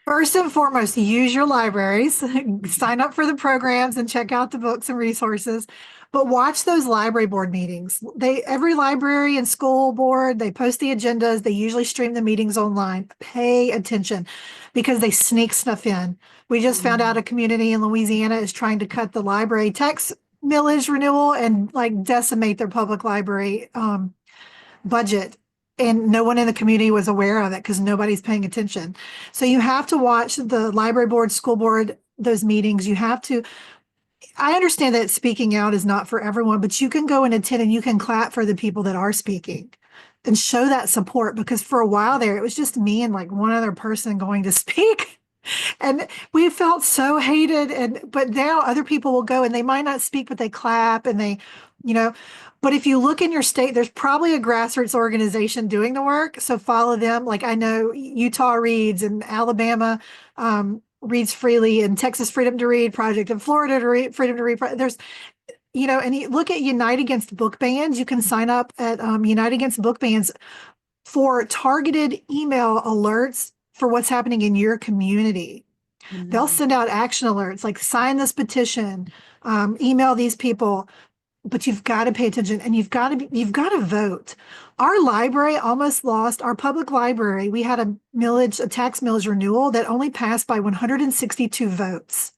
First and foremost, use your libraries, sign up for the programs and check out the books and resources, but watch those library board meetings. Every library and school board, they post the agendas. They usually stream the meetings online. Pay attention because they sneak stuff in. We just found out a community in Louisiana is trying to cut the library tax millage renewal and like decimate their public library budget. And no one in the community was aware of it because nobody's paying attention. So you have to watch the library board, school board, those meetings. I understand that speaking out is not for everyone, but you can go and attend and you can clap for the people that are speaking and show that support, because for a while there, it was just me and like one other person going to speak. And we felt so hated. But now other people will go and they might not speak, but they clap and you know, but if you look in your state, there's probably a grassroots organization doing the work. So follow them. Like I know Utah Reads and Alabama Reads Freely and Texas Freedom to Read Project and Florida Freedom to Read. There's, and you look at Unite Against Book Bans. You can sign up at Unite Against Book Bans for targeted email alerts for what's happening in your community. They'll send out action alerts like sign this petition, email these people, but you've got to pay attention and you've got to vote. Our library almost lost, our public library. We had a tax millage renewal that only passed by 162 votes.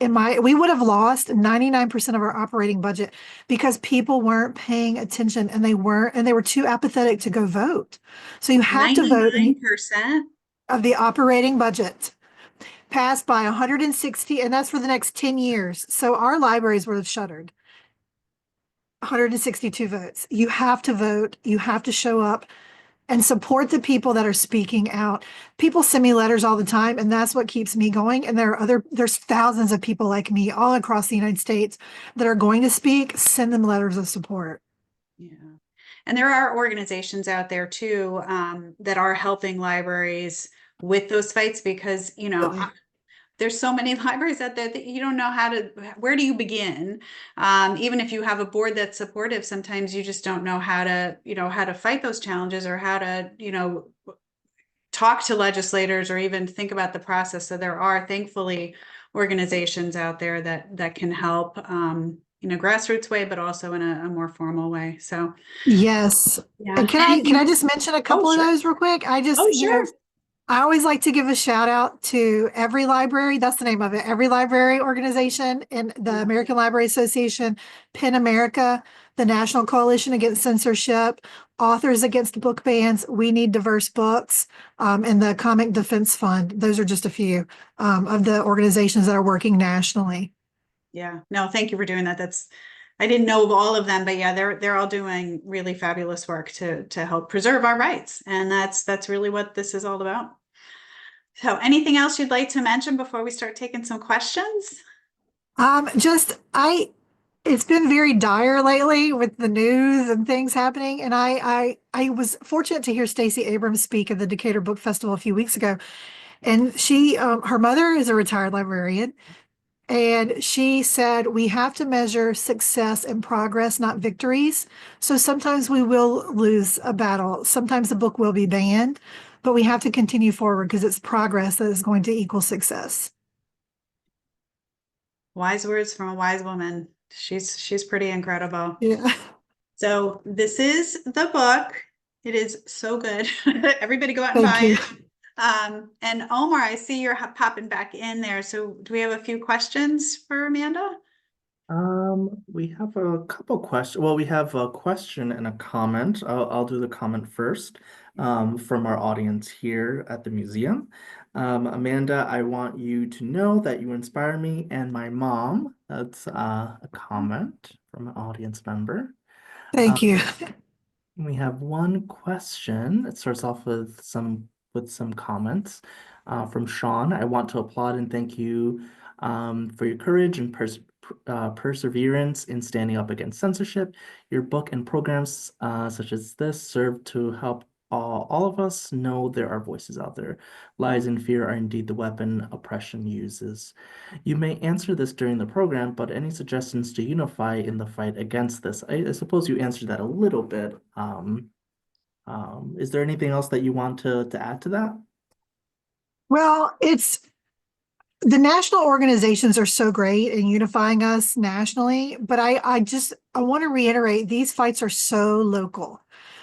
We would have lost 99% of our operating budget because people weren't paying attention and they were too apathetic to go vote. So you have to vote. 99%? Of the operating budget passed by 160, and that's for the next 10 years. So our libraries were shuttered. 162 votes. You have to vote. You have to show up and support the people that are speaking out. People send me letters all the time, and that's what keeps me going. And there's thousands of people like me all across the United States that are going to speak. Send them letters of support. Yeah. And there are organizations out there too that are helping libraries with those fights because, there's so many libraries out there that you don't know where do you begin? Even if you have a board that's supportive, sometimes you just don't know how to fight those challenges or how to, talk to legislators or even think about the process. So there are thankfully organizations out there that can help in a grassroots way, but also in a more formal way. So yes. yeah. And can I just mention a couple of those real quick? Sure. I always like to give a shout out to Every Library. That's the name of it. Every Library organization and the American Library Association, PEN America, the National Coalition Against Censorship, Authors Against Book Bans, We Need Diverse Books, and the Comic Defense Fund. Those are just a few of the organizations that are working nationally. Yeah, no, thank you for doing that. I didn't know of all of them, but yeah, they're all doing really fabulous work to help preserve our rights. And that's really what this is all about. So anything else you'd like to mention before we start taking some questions? It's been very dire lately with the news and things happening. And I was fortunate to hear Stacey Abrams speak at the Decatur Book Festival a few weeks ago. And her mother is a retired librarian. And she said, we have to measure success and progress, not victories. So sometimes we will lose a battle. Sometimes the book will be banned, but we have to continue forward because it's progress that is going to equal success. Wise words from a wise woman. She's pretty incredible. Yeah. So this is the book. It is so good. Everybody go out and Thank buy you. it. And Omar, I see you're popping back in there. So do we have a few questions for Amanda? We have a couple questions. Well, we have a question and a comment. I'll do the comment first, from our audience here at the museum. Amanda, I want you to know that you inspire me and my mom. That's a comment from an audience member. Thank you. We have one question. It starts off with some comments from Sean. I want to applaud and thank you for your courage and perseverance in standing up against censorship. Your book and programs such as this serve to help all of us know there are voices out there. Lies and fear are indeed the weapon oppression uses. You may answer this during the program, but any suggestions to unify in the fight against this? I suppose you answered that a little bit. Is there anything else that you want to add to that? Well, it's the national organizations are so great in unifying us nationally, but I want to reiterate these fights are so local.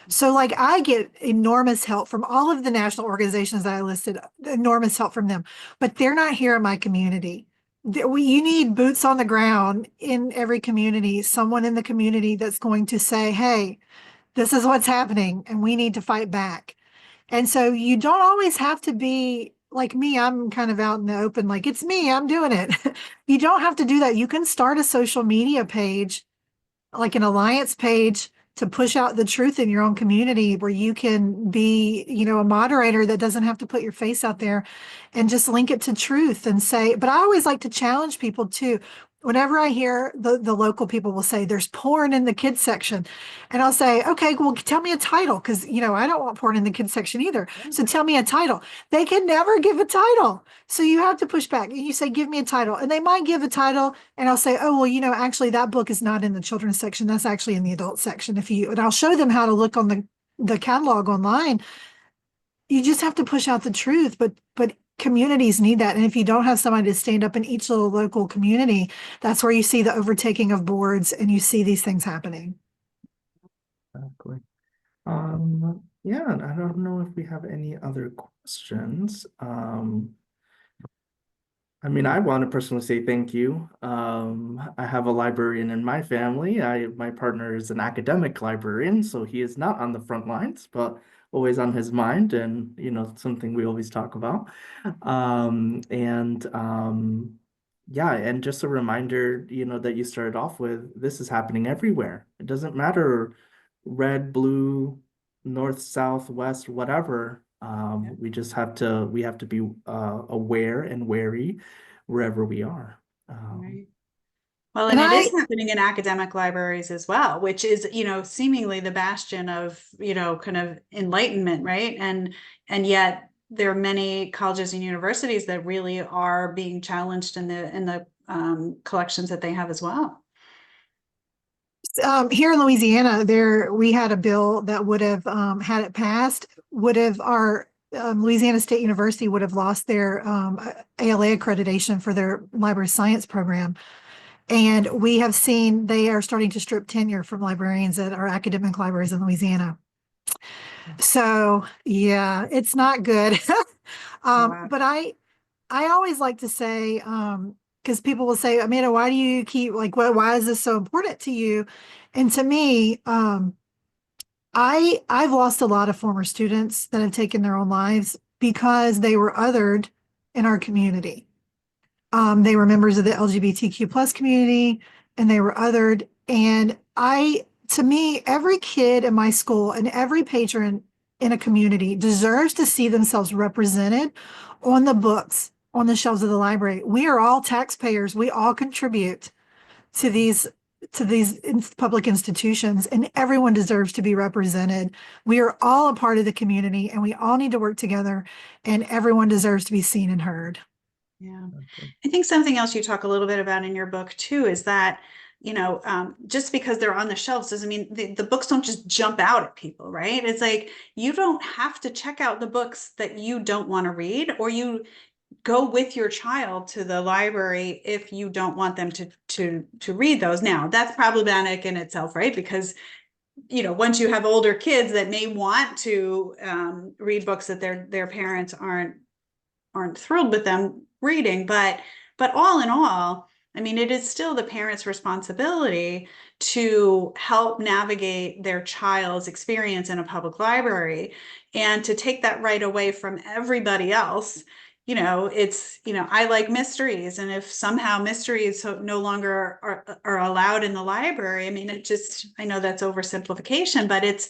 So like I get enormous help from all of the national organizations that I listed, enormous help from them, but they're not here in my community. You need boots on the ground in every community, someone in the community that's going to say, hey, this is what's happening and we need to fight back. And so you don't always have to be like me. I'm kind of out in the open, like it's me, I'm doing it. You don't have to do that. You can start a social media page, like an alliance page to push out the truth in your own community where you can be, a moderator that doesn't have to put your face out there and just link it to truth and say, but I always like to challenge people too. Whenever I hear the local people will say there's porn in the kids section, and I'll say, okay, well, tell me a title because I don't want porn in the kids section either. So tell me a title. They can never give a title. So you have to push back. You say, give me a title. And they might give a title and I'll say, oh, well, actually that book is not in the children's section. That's actually in the adult section. And I'll show them how to look on the catalog online. You just have to push out the truth, but communities need that. And if you don't have somebody to stand up in each little local community, that's where you see the overtaking of boards and you see these things happening. Exactly. Yeah, and I don't know if we have any other questions. I mean, I want to personally say thank you. I have a librarian in my family. My partner is an academic librarian, so he is not on the front lines, but always on his mind, and something we always talk about. And yeah, and just a reminder, that you started off with, this is happening everywhere. It doesn't matter red, blue, north, south, west, whatever. We have to be aware and wary wherever we are. Right. Well, And and it is I, happening in academic libraries as well, which is, seemingly the bastion of, kind of enlightenment, right? And yet there are many colleges and universities that really are being challenged in the collections that they have as well. here in Louisiana, we had a bill that would have, had it passed, would have our Louisiana State University would have lost their ALA accreditation for their library science program. And we have seen they are starting to strip tenure from librarians at our academic libraries in Louisiana. So yeah, it's not good. Wow. But I always like to say, because people will say, Amanda, why do you keep like why is this so important to you? And to me, I've lost a lot of former students that have taken their own lives because they were othered in our community. They were members of the LGBTQ plus community and they were othered. And to me, every kid in my school and every patron in a community deserves to see themselves represented on the books, on the shelves of the library. We are all taxpayers. We all contribute to these public institutions, and everyone deserves to be represented. We are all a part of the community and we all need to work together, and everyone deserves to be seen and heard. Yeah. I think something else you talk a little bit about in your book too is that, just because they're on the shelves doesn't mean the books don't just jump out at people, right? It's like you don't have to check out the books that you don't want to read, or you go with your child to the library if you don't want them to read those. Now, that's problematic in itself, right? Because once you have older kids that may want to read books that their parents aren't thrilled with them reading, but all in all, I mean, it is still the parent's responsibility to help navigate their child's experience in a public library, and to take that right away from everybody else. It's, I like mysteries, and if somehow mysteries no longer are allowed in the library, I mean, I know that's oversimplification, but it's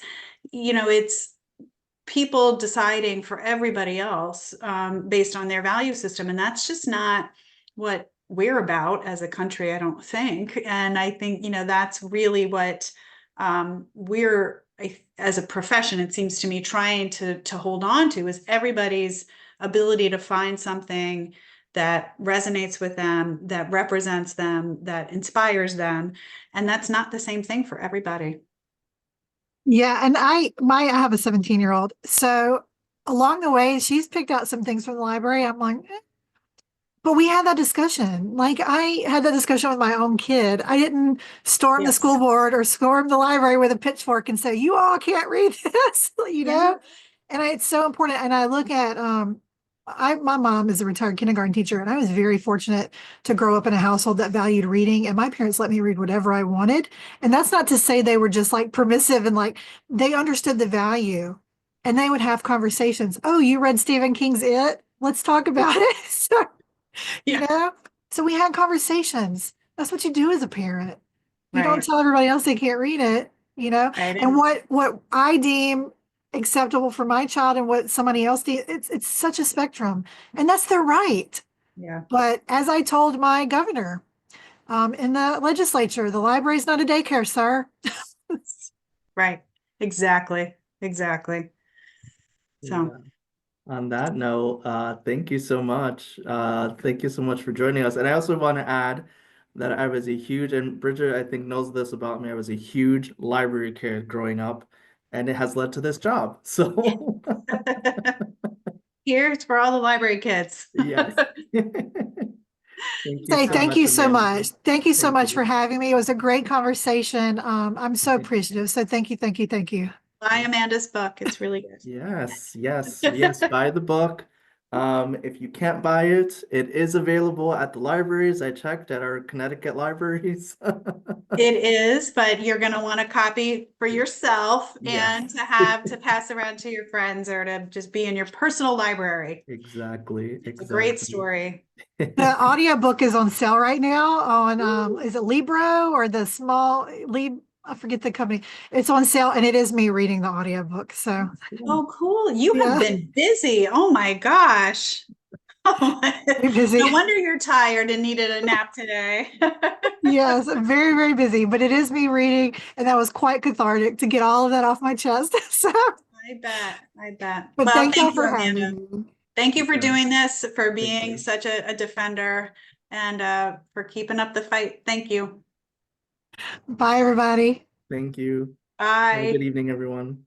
people deciding for everybody else based on their value system. And that's just not what we're about as a country, I don't think. And I think, that's really what we're, as a profession, it seems to me, trying to hold on to, is everybody's ability to find something that resonates with them, that represents them, that inspires them. And that's not the same thing for everybody. Yeah, and I have a 17-year-old. So along the way, she's picked out some things from the library. I'm like, but we had that discussion. Like I had that discussion with my own kid. I didn't storm the Yes. school board or storm the library with a pitchfork and say, you all can't read this, Yeah. And it's so important. And I look at my mom is a retired kindergarten teacher, and I was very fortunate to grow up in a household that valued reading, and my parents let me read whatever I wanted. And that's not to say they were just like permissive, and like they understood the value, and they would have conversations. Oh, you read Stephen King's It? Let's talk about it. So, you Yeah. know, so we had conversations. That's what you do as a parent. You don't Right. tell everybody else they can't read it, Right. and what I deem acceptable for my child and what somebody else deems, it's such a spectrum, and that's their right. Yeah. But as I told my governor in the legislature, the library is not a daycare, sir. Right. Exactly. Exactly. So Yeah. On that note, thank you so much. Thank you so much for joining us. And I also want to add that I was a huge, and Bridget, I think, knows this about me. I was a huge library kid growing up, and it has led to this job. So, here's for all the library kids. yes. Thank you Say so thank much you so again. much. Thank you so Thank much for you. having me. It was a great conversation. I'm so appreciative. So thank you, thank you, thank you. Buy Amanda's book. It's really Yes, yes, good. yes. Buy the book. If you can't buy it, it is available at the libraries. I checked at our Connecticut libraries. It is, but you're going to want a copy for yourself Yes, and to have to pass around to your friends, or to just be in your personal library. exactly, It's a great exactly. story. The audiobook is on sale right now on is it Libro or the small Lib I forget the company. It's on sale, and it is me reading the audiobook. So Oh, cool. You have yeah, been busy. Oh my gosh. Oh my. very busy. No wonder you're tired and needed a nap today. Yes, very, very busy, but it is me reading, and that was quite cathartic to get all of that off my chest. So, I bet. I bet. but Well, thank y'all thank you, for Amanda. having me. Thank you for Yes, doing this, for thank being you. such a defender, and for keeping up the fight. Thank you. Bye, everybody. Thank you. Have a good Bye. evening, everyone.